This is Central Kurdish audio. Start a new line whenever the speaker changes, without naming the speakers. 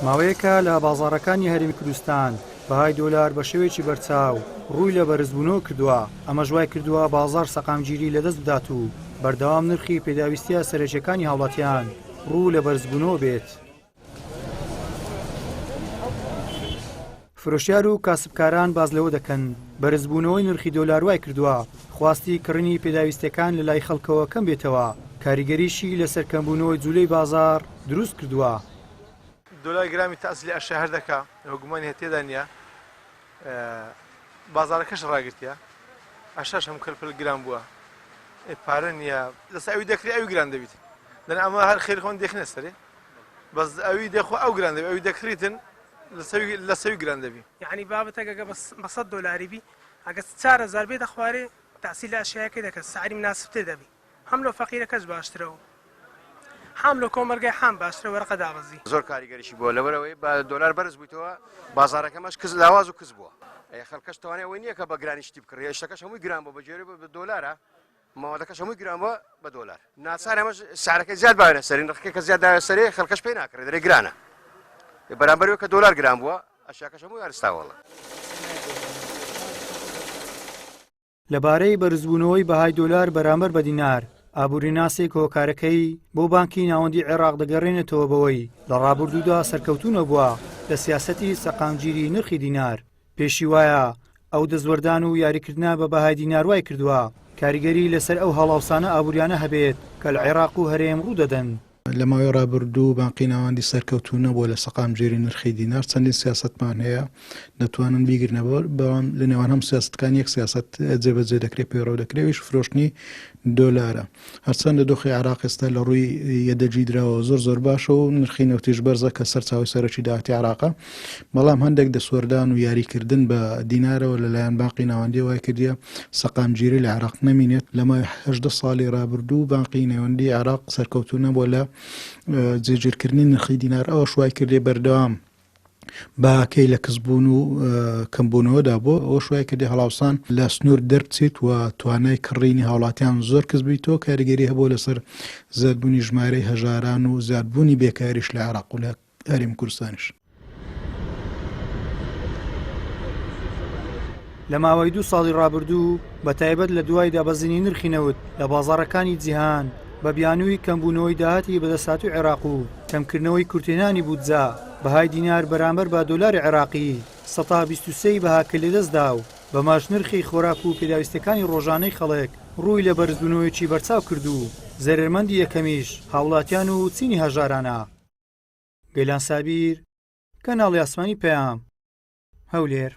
ماوەیەکە لە بازاڕەکانی هەرێمی کوردستان بەهای دۆلار بە شێوەیەکی بەرچاو ڕووی لە بەرزبوونەوە کردووە. ئەمە ژوای کردووە بازار سەقامگیری لەدەست بدات و بەردەوام نرخی پێداویستیە سەرەکیەکانی هاوڵاتیان ڕوو لە بەرزبوونەوە بێت. فرۆشیار و کاسبکاران باز لەوە دەکەن بەرزبوونەوەی نرخی دۆلار وای کردووە خواستی کڕنی پێداویستەکان لە لای خەڵکەوە کەم بێتەوە. کاریگەریشی لەسەر کەمبوونەوەی جوولەی بازار دروست کردووە.
دۆلار گرامی تاسلی ئەشەهر دەکا حکومانی هەتێدا نییە بازارەکەش ڕاگرتیە ئەشاش هەم کەلپل گران بووە پارە نییە لەسەر ئەوی دەکری ئەوی گران دەبیت دەن ئەمە هەر خێری خۆن دێخنە سەرێ بەس ئەوی دەخۆ ئەو گران دەبێت ئەوی دەکریتن لە سەوی گران دەبی
یعنی بابەتەکە بە 100 دۆلاری بی ئەگە 4000 بێ دەخوارێ تاسی لە ئەشیاکەی دەکەن سعری مناسب تێ دەبی هەم لە فەقیرەکەش باشترەوە حام لە کۆمەرگای حام باشترە وەرەقە داغەزی
زۆر کاریگەریشی بووە لەبەرەوەی بە دۆلار بەرز بوویتەوە بازارەکەمەش کز لاواز و کز بووە خەڵکەش توانێ ئەوەی نییە کە بە گرانی شتی بکڕی شتەکەش هەمووی گران بۆ بەجێرە بە دۆلارە ماوەدەکەش هەمووی گران بووە بە دۆلار ناچار ئەمەش سعرەکەی زیاد باوێنە سەری نرخەکەی کە زیاد داوێت سەرێ خەڵکەش پێی ناکرێت دەرێ گرانە بەرامبەرەوەی کە دۆلار گران بووە ئەشیاکەش هەمووی هەرستاوەڵە.
لەبارەی بەرزبوونەوەی بەهای دۆلار بەرامبەر بە دینار ئابووریناسێک هۆکارەکەی بۆ بانکی ناوەندی عێراق دەگەڕێنێتەوە بەوەی لە ڕابردوودا سەرکەوتونە بووە لە سیاسەتی سەقامگیری نرخی دینار. پێشی وایە ئەو دەستوەردان و یاریکردنا بە بەهای دینار وای کردووە کاریگەری لەسەر ئەو هەڵاوسانە ئابووریانە هەبێت کە لە عێراق و هەرێم ڕوو دەدەن.
لە ماوەی ڕابردوو بانقی ناوەندی سەرکەوتونە بۆ لە سەقامگیری نرخی دینار چەندین سیاسەتمان هەیە دەتوانن بیگرنەوە بەوان لە نێوان هەم سیاستەکان یەک سیاست جێبەجێ دەکرێت پەیڕەو دەکرێتش فرۆشتنی دۆلارە هەرچەندە دۆخی عێراق ئێستا لە ڕووی یەدەجی درراوە زۆر باشە و نرخی نەوتیش بەرزە کە سەرچاوی سەرەکی داهاتی عێراقە بەڵام هەندێک دەسوەردان و یاریکردن بە دینارەوە لەلایەن بانقی ناوەندی وای کردیە سەقامگیری لە عێراق نەمینێت لە ماوەی 18 ساڵی ڕابردوو بانقی ناوەندی عێراق سەرکەوتونە بۆ لە جێگیرکردنی نرخی دینار ئەوە شوای کردێ بەردەوام باکەی لە کەسبوون و کەمبوونەوەدا بۆ ئەوە شوای کردی هەڵاوسان لە سنوور دەربچیت و توانای کڕینی هاوڵاتیان زۆر کەس بیتەوە کاریگەری هەبوو لەسەر زیادبوونی ژمارەی هەژاران و زیادبوونی بێکاریش لە عێراق و لە هەرێمی کوردستانیش.
لە ماوەی 2 ساڵی ڕابردوو بە تایبەت لە دوای دابەزینی نرخی نەوت لە بازاڕەکانی جیهان بە بیانووی کەمبوونەوەی داهاتی بەدەسهاتووی عێراق و کەمکردنەوەی کورتێنانی بودجا بەهای دینار بەرامبەر بە دۆلاری عێراقی 123 بەهاکە لەدەستدا و بە ماش نرخی خۆراک و پێداویستەکانی ڕۆژانەی خەڵک ڕووی لە بەرزبوونەوەیەکی بەرچاو کردو زەرمەندی یەکەمیش هاوڵاتیان و چینی هەژارانە. گەیلان سابیر کەناڵی ئاسمانی پەیام هەولێر.